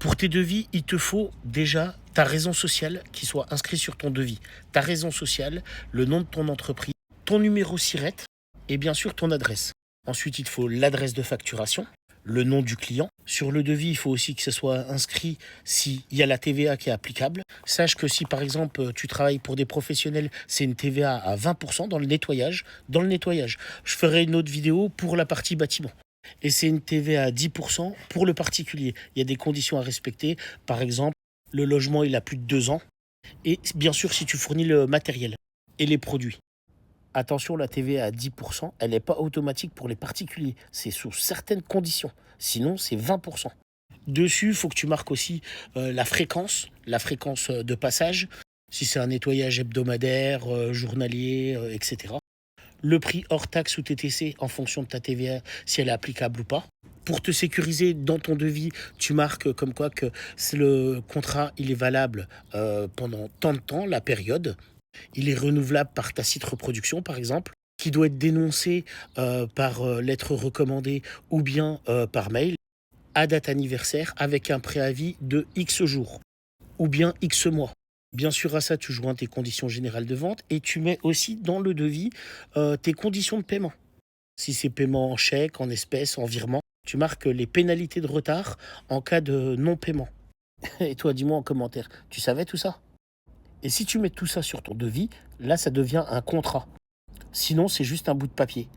Pour tes devis, il te faut déjà ta raison sociale qui soit inscrite sur ton devis. Ta raison sociale, le nom de ton entreprise, ton numéro SIRET et bien sûr ton adresse. Ensuite, il te faut l'adresse de facturation, le nom du client. Sur le devis, il faut aussi que ce soit inscrit s'il y a la TVA qui est applicable. Sache que si par exemple tu travailles pour des professionnels, c'est une TVA à 20% dans le nettoyage. Dans le nettoyage. Je ferai une autre vidéo pour la partie bâtiment. Et c'est une TVA à 10% pour le particulier. Il y a des conditions à respecter. Par exemple, le logement il a plus de 2 ans. Et bien sûr, si tu fournis le matériel et les produits. Attention, la TVA à 10%, elle n'est pas automatique pour les particuliers. C'est sous certaines conditions. Sinon, c'est 20%. Dessus, il faut que tu marques aussi la fréquence de passage, si c'est un nettoyage hebdomadaire, journalier, etc. Le prix hors taxe ou TTC en fonction de ta TVA, si elle est applicable ou pas. Pour te sécuriser dans ton devis, tu marques comme quoi que le contrat il est valable pendant tant de temps, la période. Il est renouvelable par tacite reproduction, par exemple, qui doit être dénoncé par lettre recommandée ou bien par mail, à date anniversaire, avec un préavis de X jours, ou bien X mois. Bien sûr, à ça, tu joins tes conditions générales de vente et tu mets aussi dans le devis tes conditions de paiement. Si c'est paiement en chèque, en espèces, en virement, tu marques les pénalités de retard en cas de non-paiement. Et toi, dis-moi en commentaire, tu savais tout ça? Et si tu mets tout ça sur ton devis, là, ça devient un contrat. Sinon, c'est juste un bout de papier.